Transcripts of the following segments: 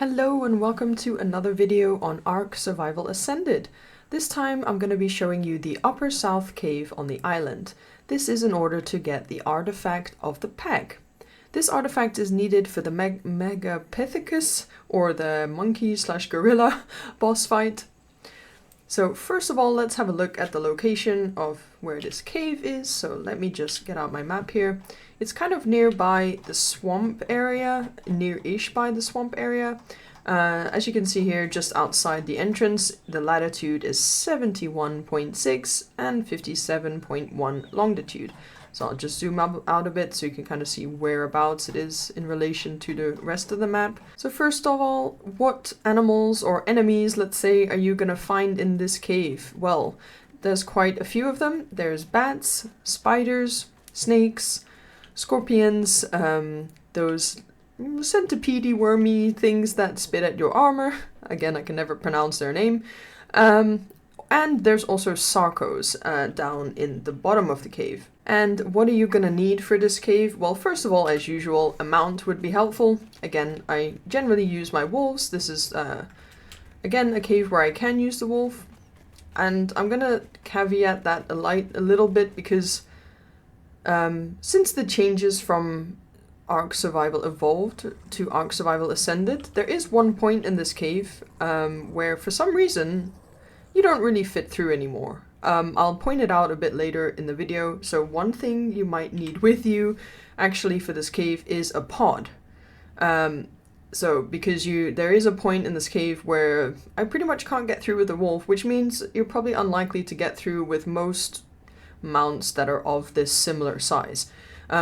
Hello and welcome to another video on Ark Survival Ascended. This time I'm going to be showing you the upper south cave on the island. This is in order to get the artifact of the peg. This artifact is needed for the Megapithecus, or the monkey/gorilla boss fight. So first of all, let's have a look at the location of where this cave is. So let me just get out my map here. It's kind of nearby the swamp area, near-ish by the swamp area. As you can see here, just outside the entrance, the latitude is 71.6 and 57.1 longitude. So I'll just zoom out a bit so you can kind of see whereabouts it is in relation to the rest of the map. So first of all, what animals or enemies, let's say, are you going to find in this cave? Well, there's quite a few of them. There's bats, spiders, snakes, scorpions, those centipede wormy things that spit at your armor. Again, I can never pronounce their name. And there's also sarcos down in the bottom of the cave. And what are you going to need for this cave? Well, first of all, as usual, a mount would be helpful. Again, I generally use my wolves. This is, again, a cave where I can use the wolf. And I'm going to caveat that a little bit because since the changes from Ark Survival Evolved to Ark Survival Ascended, there is one point in this cave where for some reason you don't really fit through anymore. I'll point it out a bit later in the video. So one thing you might need with you actually for this cave is a pod. So because there is a point in this cave where I pretty much can't get through with the wolf, which means you're probably unlikely to get through with most mounts that are of this similar size.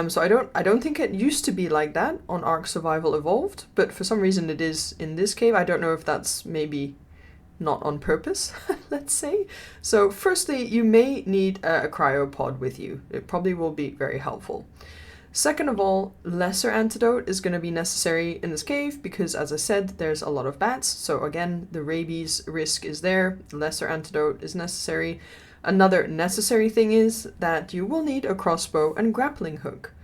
So I don't think it used to be like that on Ark Survival Evolved, but for some reason it is in this cave. I don't know if that's maybe not on purpose, let's say. So firstly, you may need a cryopod with you. It probably will be very helpful. Second of all, lesser antidote is going to be necessary in this cave because, as I said, there's a lot of bats. So again, the rabies risk is there. Lesser antidote is necessary. Another necessary thing is that you will need a crossbow and grappling hook.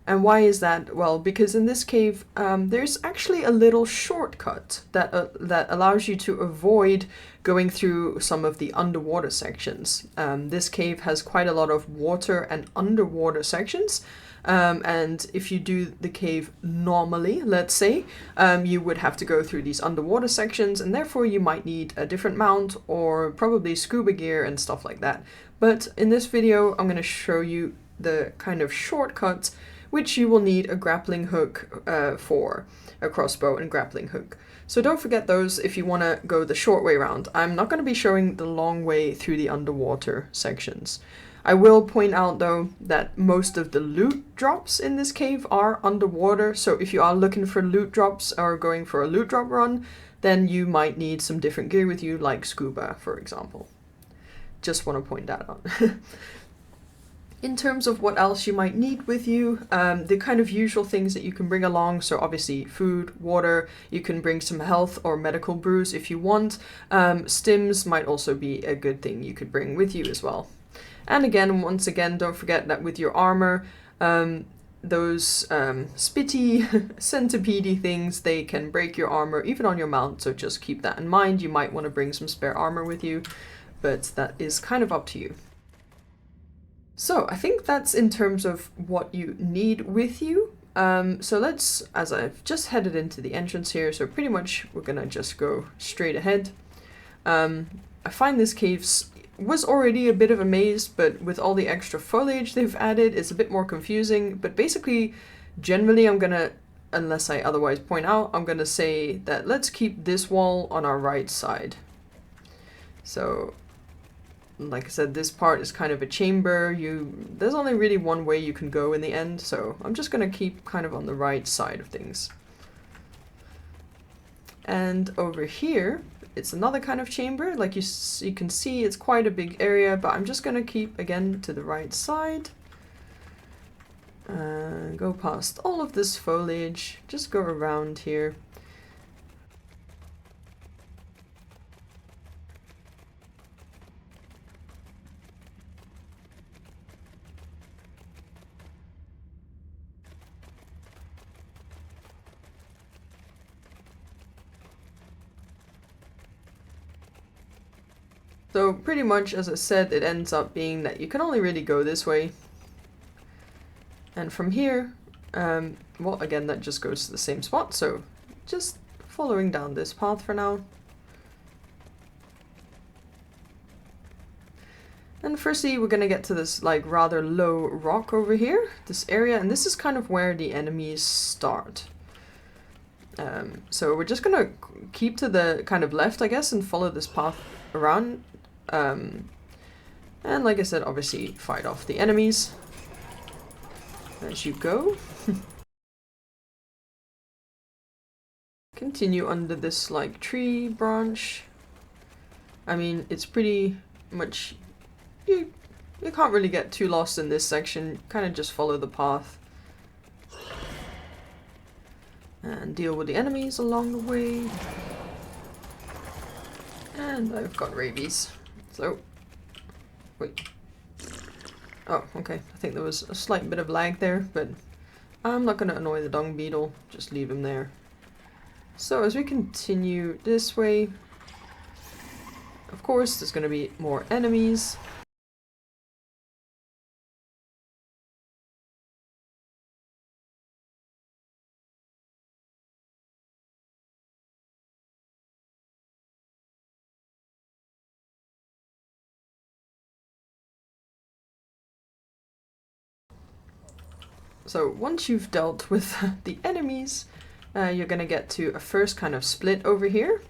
And why is that? Well, because in this cave, there's actually a little shortcut that allows you to avoid going through some of the underwater sections. This cave has quite a lot of water and underwater sections. And if you do the cave normally, let's say, you would have to go through these underwater sections, and therefore you might need a different mount or probably scuba gear and stuff like that. But in this video, I'm going to show you the kind of shortcuts which you will need a grappling hook for, a crossbow and grappling hook. So don't forget those if you want to go the short way around. I'm not going to be showing the long way through the underwater sections. I will point out though that most of the loot drops in this cave are underwater, so if you are looking for loot drops or going for a loot drop run, then you might need some different gear with you, like scuba, for example. Just want to point that out. In terms of what else you might need with you, the kind of usual things that you can bring along, so obviously food, water, you can bring some health or medical brews if you want. Stims might also be a good thing you could bring with you as well. And again, once again, don't forget that with your armor, those spitty, centipede things, they can break your armor even on your mount, so just keep that in mind. You might want to bring some spare armor with you, but that is kind of up to you. So I think that's in terms of what you need with you. So let's, as I've just headed into the entrance here, so pretty much we're gonna just go straight ahead. I find this cave was already a bit of a maze, but with all the extra foliage they've added, it's a bit more confusing. But basically, generally I'm gonna, unless I otherwise point out, I'm gonna say that let's keep this wall on our right side. So like I said, this part is kind of a chamber. There's only really one way you can go in the end, so I'm just going to keep kind of on the right side of things. And over here, it's another kind of chamber. Like you can see, it's quite a big area, but I'm just going to keep, again, to the right side. Go past all of this foliage, just go around here. So pretty much, as I said, it ends up being that you can only really go this way. And from here, well, again, that just goes to the same spot, so just following down this path for now. And firstly, we're gonna get to this like rather low rock over here, this area, and this is kind of where the enemies start. So we're just gonna keep to the kind of left, I guess, and follow this path around. And like I said, obviously fight off the enemies as you go. Continue under this like tree branch. I mean, it's pretty much, you can't really get too lost in this section. Kind of just follow the path and deal with the enemies along the way. And I've got rabies, so wait. Oh, okay. I think there was a slight bit of lag there, but I'm not going to annoy the dung beetle. Just leave him there. So as we continue this way, of course, there's going to be more enemies. So once you've dealt with the enemies, you're going to get to a first kind of split over here.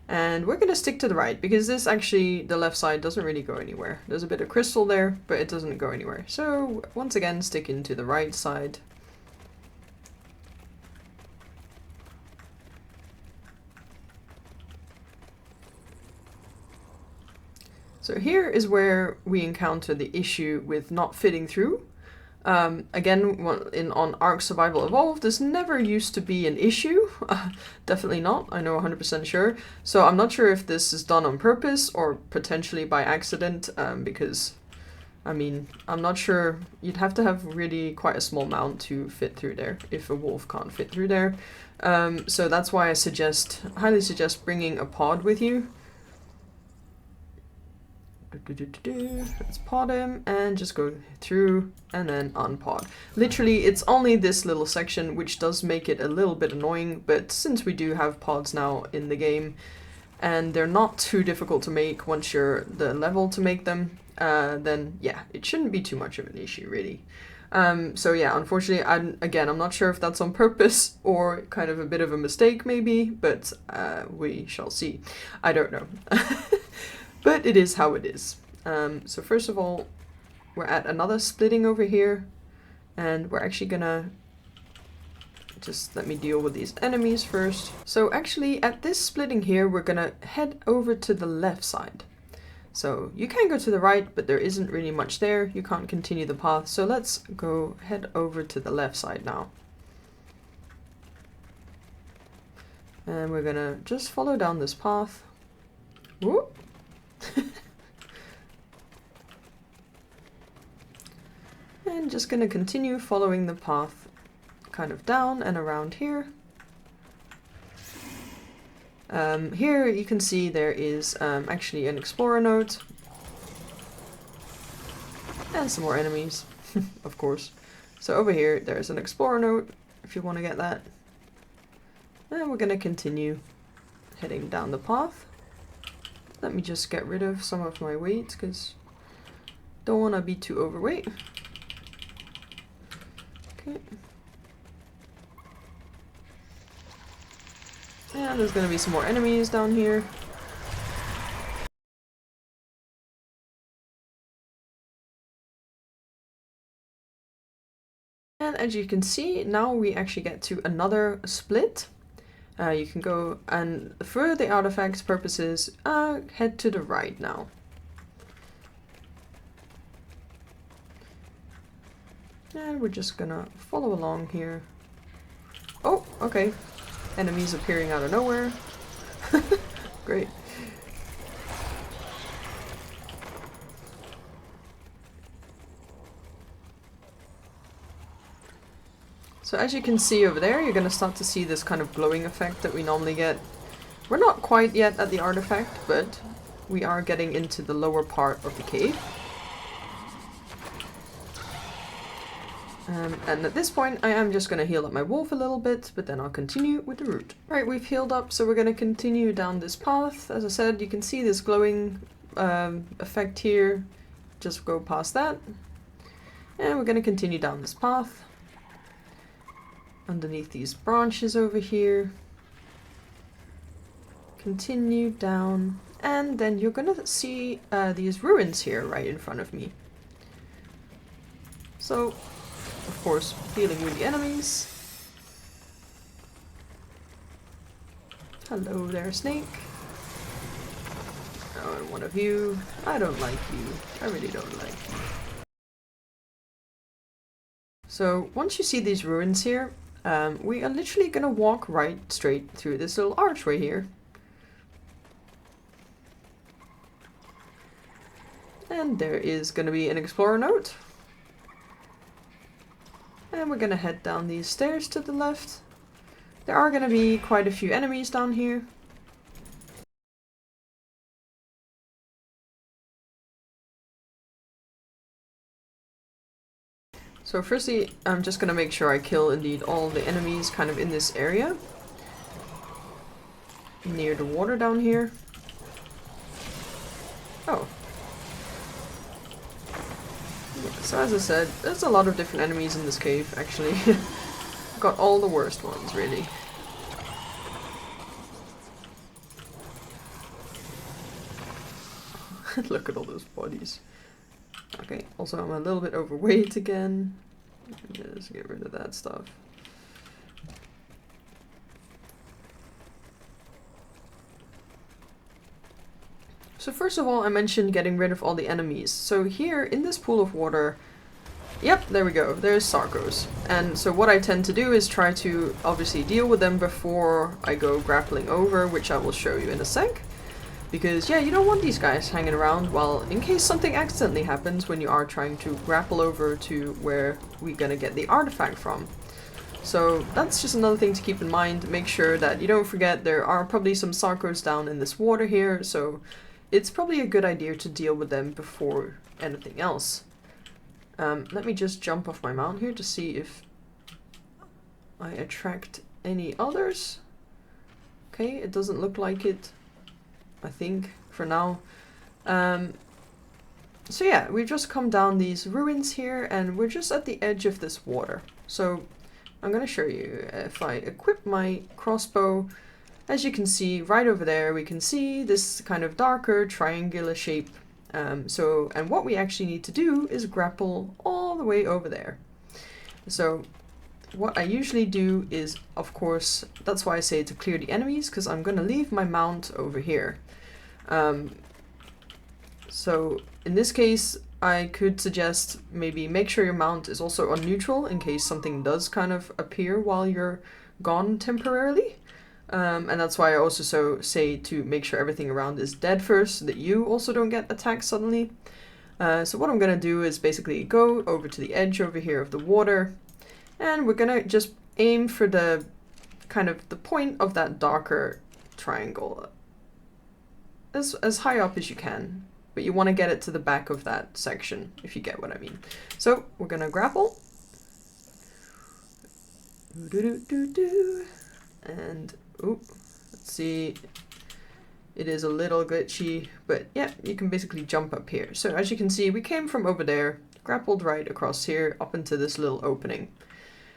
And we're going to stick to the right, because this actually, the left side doesn't really go anywhere. There's a bit of crystal there, but it doesn't go anywhere. So once again, stick into the right side. So here is where we encounter the issue with not fitting through. Again, on Ark Survival Evolved, this never used to be an issue. Definitely not, I know 100% sure. So I'm not sure if this is done on purpose or potentially by accident, because, I mean, I'm not sure. You'd have to have really quite a small mount to fit through there, if a wolf can't fit through there. So that's why I highly suggest bringing a pod with you. Let's pod him and just go through and then unpod. Literally, it's only this little section, which does make it a little bit annoying, but since we do have pods now in the game and they're not too difficult to make once you're the level to make them, then yeah, it shouldn't be too much of an issue really. So yeah, unfortunately, I'm not sure if that's on purpose or kind of a bit of a mistake maybe, but we shall see. I don't know. But it is how it is. So first of all, we're at another splitting over here, and we're actually gonna just let me deal with these enemies first. So actually at this splitting here, we're gonna head over to the left side. So you can go to the right, but there isn't really much there. You can't continue the path. So let's go head over to the left side now. And we're gonna just follow down this path. Whoop. And just gonna continue following the path kind of down and around here. Here you can see there is actually an explorer node and some more enemies, of course. So over here there's an explorer node if you want to get that. And we're gonna continue heading down the path. Let me just get rid of some of my weight, because don't want to be too overweight. Okay. And there's going to be some more enemies down here. And as you can see, now we actually get to another split. You can go, and for the artifacts purposes, head to the right now. And we're just gonna follow along here. Oh, okay. Enemies appearing out of nowhere. Great. So as you can see over there, you're going to start to see this kind of glowing effect that we normally get. We're not quite yet at the artifact, but we are getting into the lower part of the cave. And at this point, I am just going to heal up my wolf a little bit, but then I'll continue with the route. Right, we've healed up, so we're going to continue down this path. As I said, you can see this glowing effect here. Just go past that. And we're going to continue down this path. Underneath these branches over here. Continue down. And then you're going to see these ruins here right in front of me. So, of course, dealing with the enemies. Hello there, snake. Oh, and one of you. I don't like you. I really don't like you. So, once you see these ruins here, we are literally gonna walk right straight through this little archway here. And there is gonna be an explorer note. And we're gonna head down these stairs to the left. There are gonna be quite a few enemies down here. So firstly, I'm just gonna make sure I kill indeed all the enemies kind of in this area. Near the water down here. Oh. So as I said, there's a lot of different enemies in this cave, actually. Got all the worst ones, really. Look at all those bodies. Okay, also I'm a little bit overweight again. Just get rid of that stuff. So first of all, I mentioned getting rid of all the enemies. So here, in this pool of water, yep, there we go, there's Sarcos. And so what I tend to do is try to obviously deal with them before I go grappling over, which I will show you in a sec. Because yeah, you don't want these guys hanging around while, in case something accidentally happens when you are trying to grapple over to where we're gonna get the artifact from. So that's just another thing to keep in mind. Make sure that you don't forget there are probably some Sarcos down in this water here, so it's probably a good idea to deal with them before anything else. Let me just jump off my mount here to see if I attract any others. Okay, it doesn't look like it, I think, for now. So yeah, we've just come down these ruins here and we're just at the edge of this water. So I'm going to show you if I equip my crossbow. As you can see right over there, we can see this kind of darker triangular shape. And what we actually need to do is grapple all the way over there. So what I usually do is, of course, that's why I say to clear the enemies, because I'm going to leave my mount over here. So in this case, I could suggest maybe make sure your mount is also on neutral in case something does kind of appear while you're gone temporarily. And that's why I also say to make sure everything around is dead first, so that you also don't get attacked suddenly. So what I'm going to do is basically go over to the edge over here of the water, and we're going to just aim for the kind of the point of that darker triangle. As high up as you can, but you want to get it to the back of that section, if you get what I mean. So we're going to grapple. And oh, let's see, it is a little glitchy, but yeah, you can basically jump up here. So as you can see, we came from over there, grappled right across here up into this little opening.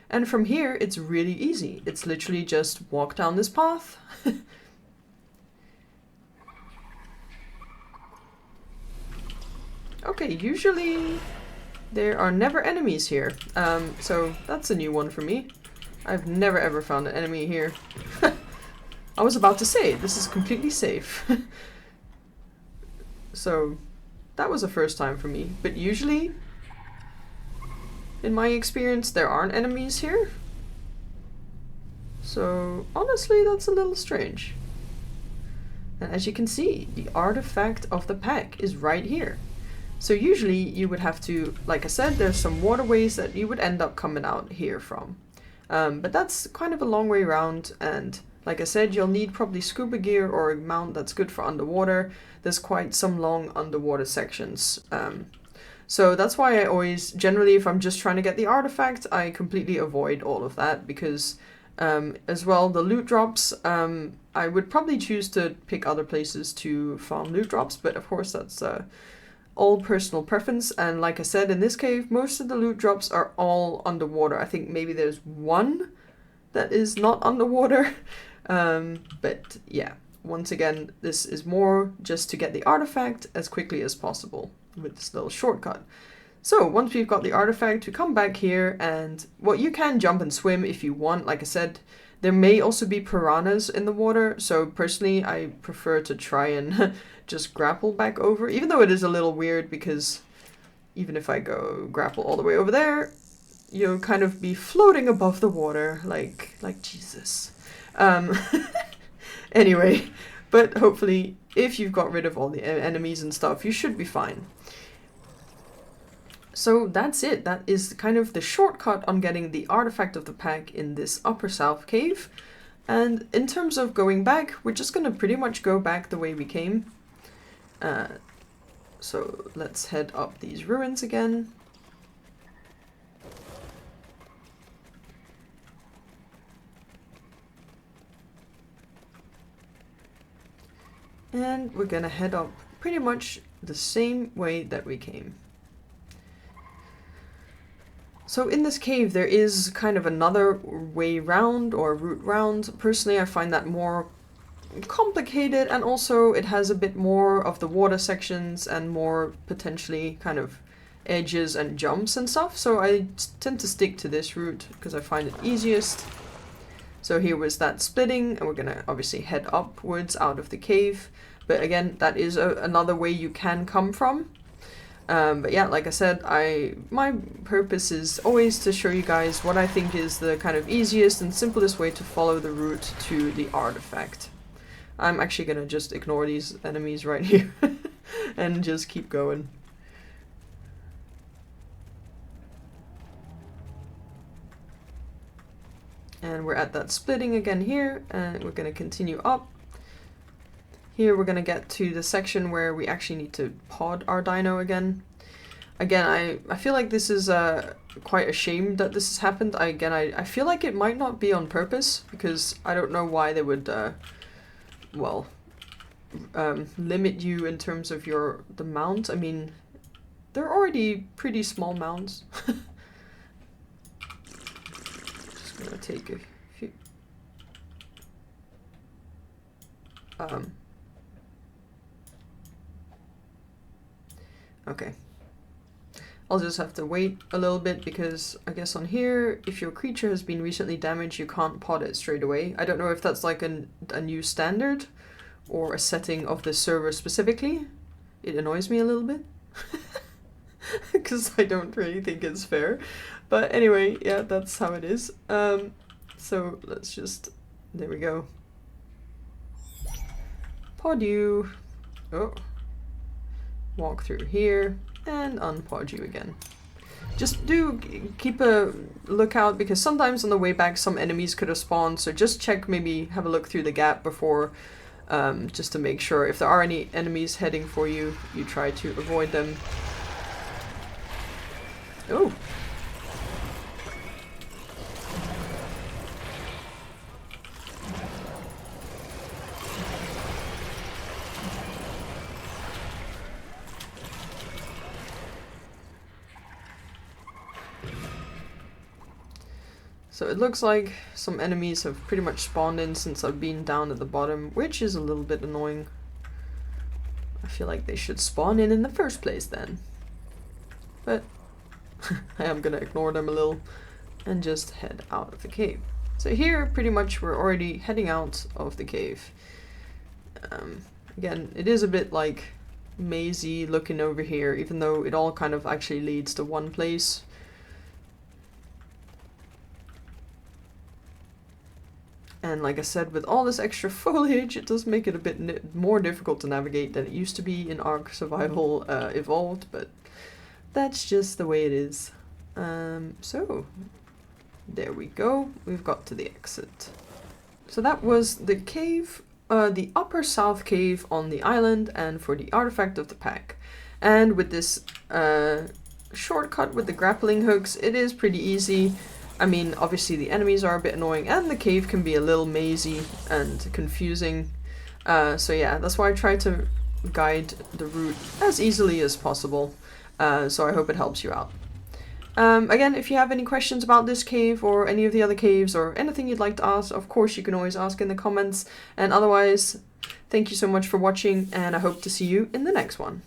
And from here, it's really easy. It's literally just walk down this path. Okay, usually there are never enemies here. So that's a new one for me. I've never ever found an enemy here. I was about to say, this is completely safe. So that was a first time for me. But usually, in my experience, there aren't enemies here. So honestly, that's a little strange. And as you can see, the artifact of the pack is right here. So usually you would have to, like I said, there's some waterways that you would end up coming out here from. But that's kind of a long way around, and Like I said, you'll need probably scuba gear or a mount that's good for underwater. There's quite some long underwater sections. So that's why I always, generally, if I'm just trying to get the artifact, I completely avoid all of that because as well, the loot drops, I would probably choose to pick other places to farm loot drops, but of course that's all personal preference. And like I said, in this cave, most of the loot drops are all underwater. I think maybe there's one that is not underwater. But yeah, once again, this is more just to get the artifact as quickly as possible with this little shortcut. So once we've got the artifact, we come back here and, well, you can jump and swim if you want. Like I said, there may also be piranhas in the water. So personally, I prefer to try and just grapple back over, even though it is a little weird because even if I go grapple all the way over there, you'll kind of be floating above the water like Jesus. Anyway, but hopefully if you've got rid of all the enemies and stuff, you should be fine. So that's it. That is kind of the shortcut on getting the artifact of the pack in this upper south cave. And in terms of going back, we're just going to pretty much go back the way we came. So let's head up these ruins again. And we're gonna head up pretty much the same way that we came. So in this cave there is kind of another way round or route round. Personally, I find that more complicated, and also it has a bit more of the water sections and more potentially kind of edges and jumps and stuff. So I tend to stick to this route because I find it easiest. So here was that splitting, and we're gonna obviously head upwards out of the cave. But again, that is another way you can come from. But yeah, like I said, my purpose is always to show you guys what I think is the kind of easiest and simplest way to follow the route to the artifact. I'm actually gonna just ignore these enemies right here and just keep going. And we're at that splitting again here, and we're going to continue up. Here we're going to get to the section where we actually need to pod our dino again. Again, I feel like this is quite a shame that this has happened. I feel like it might not be on purpose, because I don't know why they would, limit you in terms of the mount. I mean, they're already pretty small mounts. Gonna take a few. Okay. I'll just have to wait a little bit because I guess on here, if your creature has been recently damaged, you can't pod it straight away. I don't know if that's like a new standard or a setting of the server specifically. It annoys me a little bit because I don't really think it's fair. But anyway, yeah, that's how it is. So let's just, there we go. Pod you. Oh. Walk through here and unpod you again. Just do keep a lookout because sometimes on the way back some enemies could have spawned. So just check, maybe have a look through the gap before, just to make sure if there are any enemies heading for you, you try to avoid them. Oh. So it looks like some enemies have pretty much spawned in since I've been down at the bottom, which is a little bit annoying. I feel like they should spawn in the first place then. But I am gonna ignore them a little and just head out of the cave. So here, pretty much we're already heading out of the cave. Again, it is a bit like mazy looking over here, even though it all kind of actually leads to one place. And like I said, with all this extra foliage, it does make it a bit more difficult to navigate than it used to be in Ark Survival Evolved, but that's just the way it is. So, there we go. We've got to the exit. So that was the cave, the upper south cave on the island, and for the artifact of the pack. And with this shortcut with the grappling hooks, it is pretty easy. I mean, obviously the enemies are a bit annoying, and the cave can be a little mazy and confusing. So yeah, that's why I try to guide the route as easily as possible. So I hope it helps you out. Again, if you have any questions about this cave or any of the other caves or anything you'd like to ask, of course you can always ask in the comments. And otherwise, thank you so much for watching, and I hope to see you in the next one.